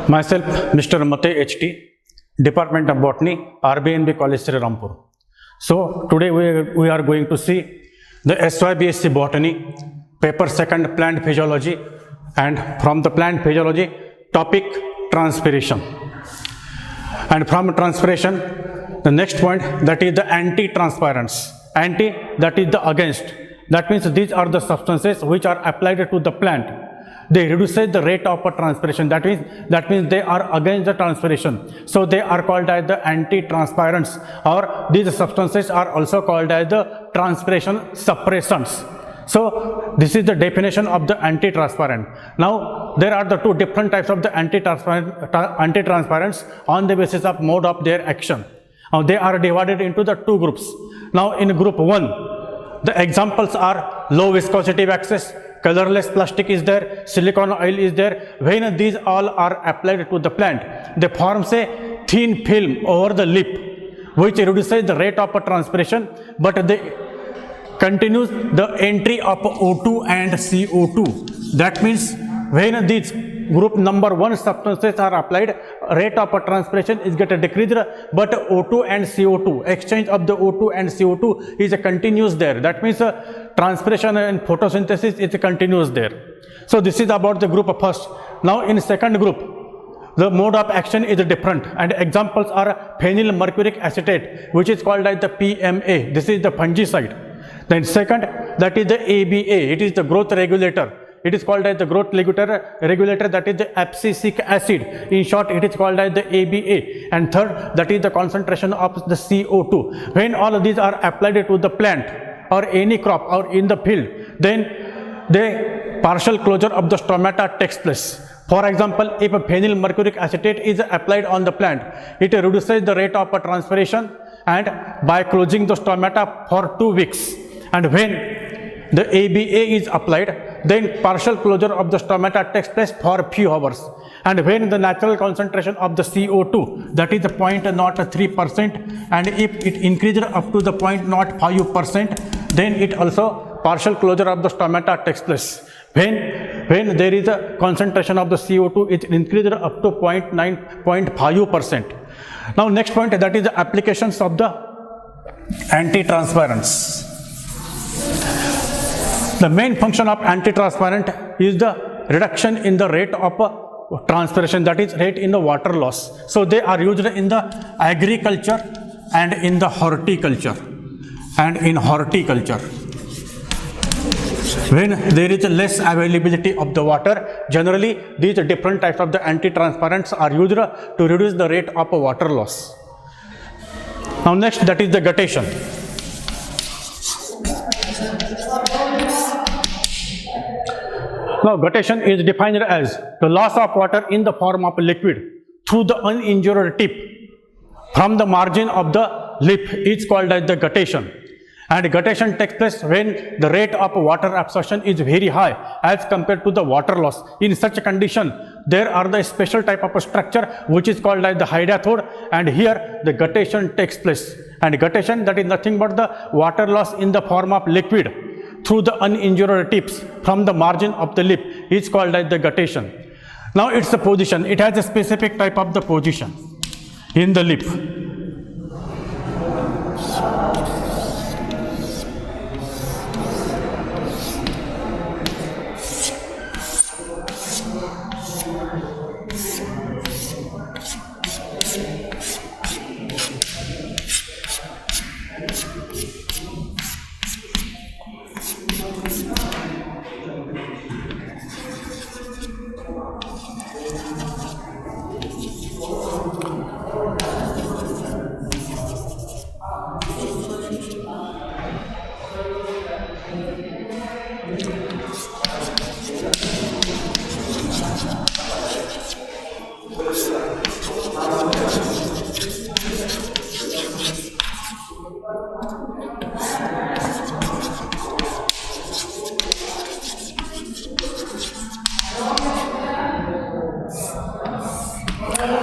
Myself, Mr. Mate HT, Department of Botany, RBNB College, Sri Rampur. So today we are going to see the SYBSc Botany, paper 2nd, Plant Physiology, and from the Plant Physiology, topic transpiration. And from transpiration, the next point, that is the anti-transpirants. Anti, that is the against. That means these are the substances which are applied to the plant. They reduce the rate of transpiration. That means they are against the transpiration. So they are called as the anti-transpirants, or these substances are also called as the transpiration suppressants. So this is the definition of the anti-transparent. Now there are the two different types of the anti-transparents on the basis of mode of their action. Now they are divided into the two groups. Now in group 1, the examples are low viscosity waxes, colorless plastic is there, silicone oil is there. When these all are applied to the plant, they form a thin film over the lip, which reduces the rate of transpiration, but they continues the entry of O2 and CO2. That means when these group number 1 substances are applied, rate of transpiration is get decreased, but O2 and CO2, exchange of the O2 and CO2 is continuous there. That means transpiration and photosynthesis is continuous there. So this is about the group first. Now in second group, the mode of action is different, and examples are phenyl mercuric acetate, which is called as the PMA. This is the fungicide. Then second, that is the ABA. It is the growth regulator. It is called as the growth regulator, that is the abscisic acid. In short, it is called as the ABA. And third, that is the concentration of the CO2. When all of these are applied to the plant or any crop or in the field, then the partial closure of the stomata takes place. For example, if a phenyl mercuric acetate is applied on the plant, it reduces the rate of transpiration and by closing the stomata for 2 weeks. And when the ABA is applied, then partial closure of the stomata takes place for a few hours. And when the natural concentration of the CO2, that is the 0.03%, and if it increases up to the 0.05%, then it also partial closure of the stomata takes place. When there is a concentration of the CO2, it increases up to 0.5%. Now next point, that is the applications of the anti-transparents. The main function of anti-transparent is the reduction in the rate of transpiration, that is rate in the water loss. So they are used in the agriculture and in the horticulture. And in horticulture, when there is less availability of the water, generally these different types of the anti-transparents are used to reduce the rate of water loss. Now next, that is the guttation. Now guttation is defined as the loss of water in the form of liquid through the uninjured tip from the margin of the lip is called as the guttation. And guttation takes place when the rate of water absorption is very high as compared to the water loss. In such a condition, there are the special type of a structure which is called as the hydathode, and here the guttation takes place. And guttation, that is nothing but the water loss in the form of liquid through the uninjured tips from the margin of the lip is called as the guttation. Now its a position, it has a specific type of the position in the lip.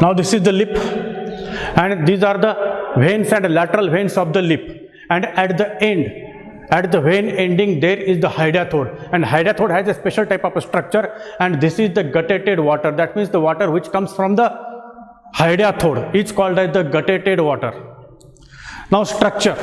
Now this is the lip, and these are the veins and lateral veins of the lip, and at the end At the vein ending there is the hydathode, and hydathode has a special type of structure, and this is the gutated water. That means the water which comes from the hydathode is called as the gutated water. Now structure.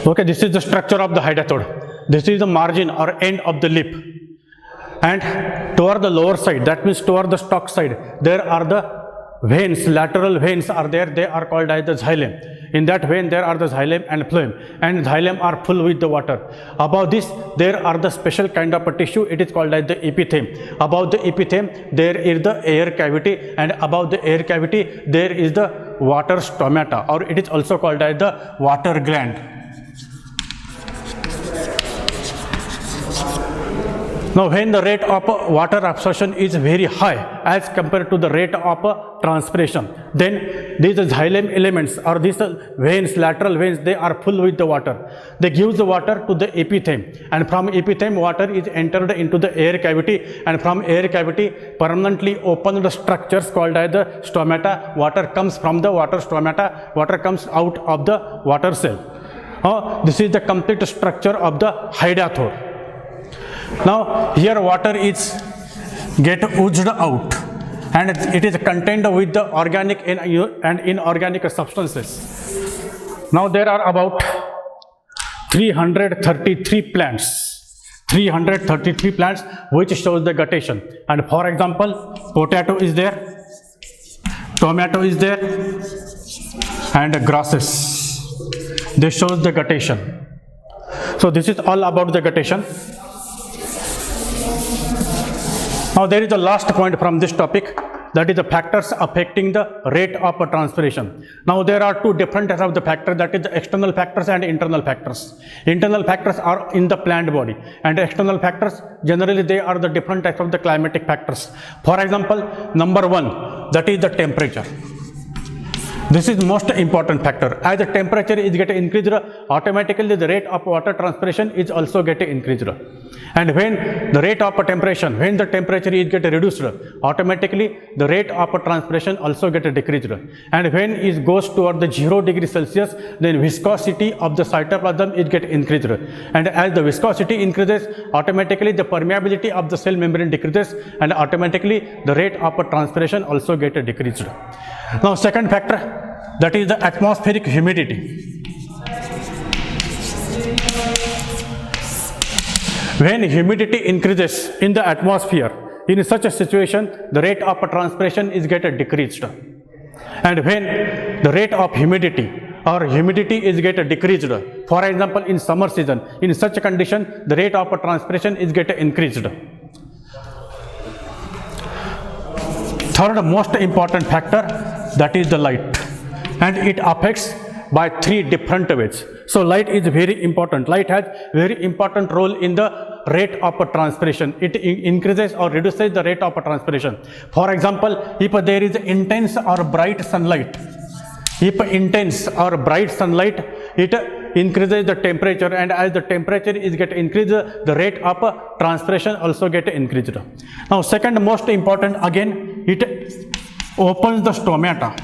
Okay, this is the structure of the hydathode. This is the margin or end of the lip, and toward the lower side, that means toward the stalk side, there are the veins, lateral veins are there. They are called as the xylem. In that vein there are the xylem and phloem, and xylem are full with the water. Above this there are the special kind of a tissue. It is called as the epitheme. Above the epitheme there is the air cavity, and above the air cavity there is the water stomata, or it is also called as the water gland. Now when the rate of water absorption is very high as compared to the rate of transpiration, then these xylem elements or these veins, lateral veins, they are full with the water. They give the water to the epitheme, and from epitheme water is entered into the air cavity, and from air cavity permanently opened structures called as the stomata. Water comes from the water stomata, water comes out of the water cell. This is the complete structure of the hydathode. Now here water is get oozed out, and it is contained with the organic and inorganic substances. Now there are about 333 plants which shows the guttation. And for example, potato is there, tomato is there, and grasses. This shows the guttation. So this is all about the guttation. Now there is the last point from this topic, that is the factors affecting the rate of transpiration. Now there are two different types of the factors, that is the external factors and internal factors. Internal factors are in the plant body, and external factors generally they are the different types of the climatic factors. For example, number one, that is the temperature. This is most important factor. As the temperature is getting increased, automatically the rate of water transpiration is also getting increased. And when the rate of temperature, when the temperature is getting reduced, automatically the rate of transpiration also get decreased. And when it goes toward the 0 degree Celsius, then viscosity of the cytoplasm is get increased. And as the viscosity increases, automatically the permeability of the cell membrane decreases, and automatically the rate of transpiration also get decreased. Now second factor, that is the atmospheric humidity. When humidity increases in the atmosphere, in such a situation, the rate of transpiration is get decreased. And when the rate of humidity or humidity is get decreased, for example in summer season, in such a condition, the rate of transpiration is get increased. Third most important factor, that is the light, and it affects by three different ways. So light is very important. Light has very important role in the rate of transpiration. It increases or reduces the rate of transpiration. For example, if there is intense or bright sunlight, it increases the temperature, and as the temperature is get increased, the rate of transpiration also get increased. Now second most important, again it opens the stomata.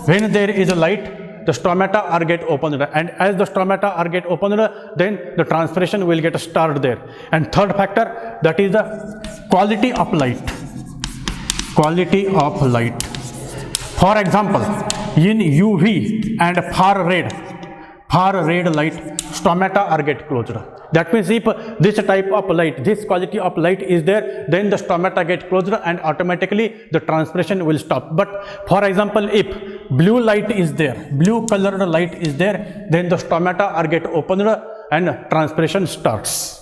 When there is a light, the stomata are get opened, and as the stomata are get opened, then the transpiration will get started there. And third factor, that is the quality of light. Quality of light. For example, in UV and far red light, stomata are get closed. That means if this type of light, this quality of light is there, then the stomata get closed and automatically the transpiration will stop. But for example, if blue light is there, blue colored light is there, then the stomata are get opened and transpiration starts.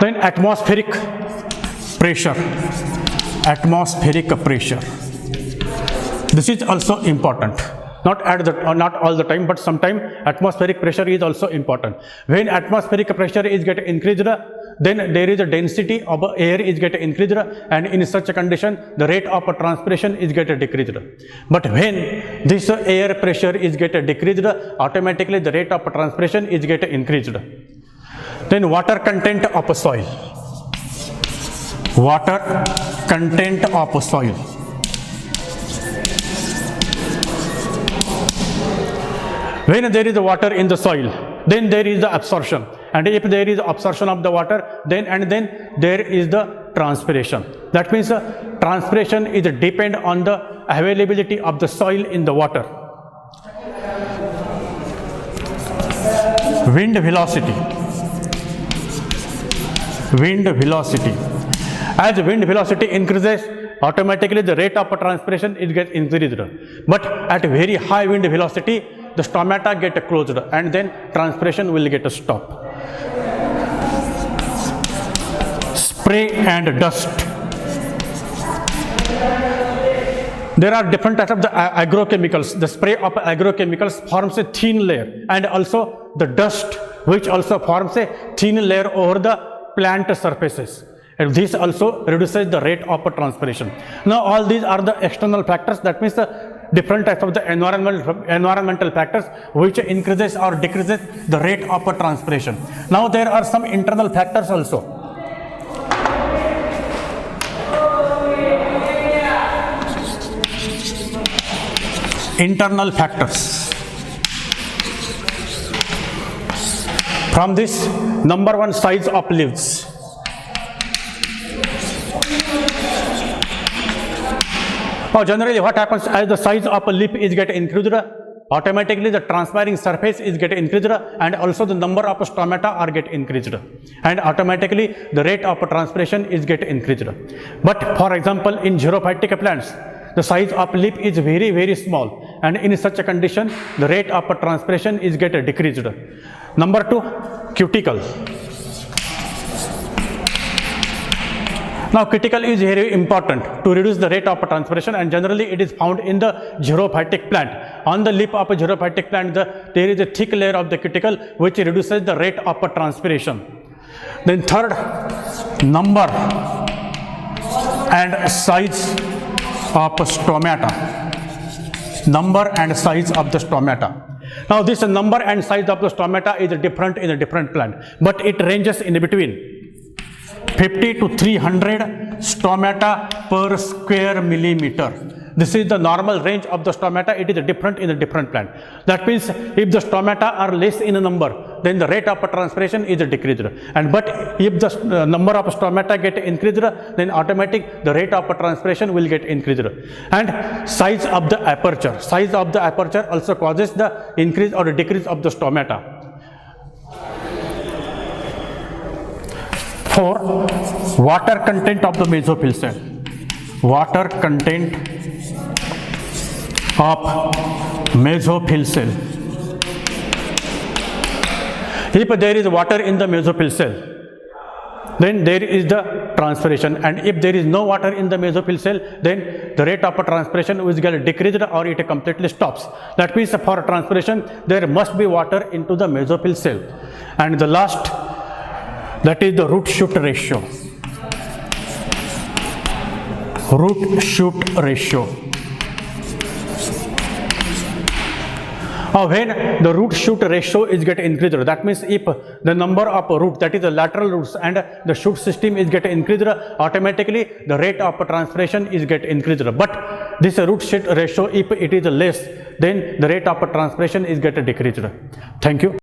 Then atmospheric pressure. Atmospheric pressure. This is also important. Not all the time, but sometimes atmospheric pressure is also important. When atmospheric pressure is get increased, then there is a density of air is get increased, and in such a condition, the rate of transpiration is get decreased. But when this air pressure is get decreased, automatically the rate of transpiration is get increased. Then water content of soil. Water content of soil. When there is water in the soil, then there is the absorption, and if there is absorption of the water, then there is the transpiration. That means transpiration is depend on the availability of the soil in the water. Wind velocity. Wind velocity. As wind velocity increases, automatically the rate of transpiration is get increased. But at very high wind velocity, the stomata get closed, and then transpiration will get stopped. Spray and dust. There are different types of the agrochemicals. The spray of agrochemicals forms a thin layer, and also the dust, which also forms a thin layer over the plant surfaces. And this also reduces the rate of transpiration. Now all these are the external factors, that means the different types of the environmental factors which increases or decreases the rate of transpiration. Now there are some internal factors also. Internal factors. From this, number one, size of leaves. Now generally what happens, as the size of a leaf is get increased, automatically the transpiring surface is get increased, and also the number of stomata are get increased, and automatically the rate of transpiration is get increased. But for example, in xerophytic plants, the size of leaf is very, very small, and in such a condition, the rate of transpiration is get decreased. Number two, cuticle. Now critical is very important to reduce the rate of transpiration, and generally it is found in the xerophytic plant. On the lip of a xerophytic plant, there is a thick layer of the cuticle which reduces the rate of transpiration. Then third, number and size of stomata. Number and size of the stomata. Now this number and size of the stomata is different in a different plant, but it ranges in between 50 to 300 stomata per square millimeter. This is the normal range of the stomata. It is different in a different plant. That means if the stomata are less in a number, then the rate of transpiration is decreased. And but if the number of stomata get increased, then automatic the rate of transpiration will get increased. And size of the aperture. Size of the aperture also causes the increase or decrease of the stomata. For water content of the mesophyll cell. Water content of mesophyll cell. If there is water in the mesophyll cell, then there is the transpiration, and if there is no water in the mesophyll cell, then the rate of transpiration will get decreased or it completely stops. That means for transpiration there must be water into the mesophyll cell. And the last, that is the root shoot ratio. Root shoot ratio. When the root shoot ratio is get increased, that means if the number of root, that is the lateral roots, and the shoot system is get increased, automatically the rate of transpiration is get increased. But this root shoot ratio, if it is less, then the rate of transpiration is get decreased. Thank you.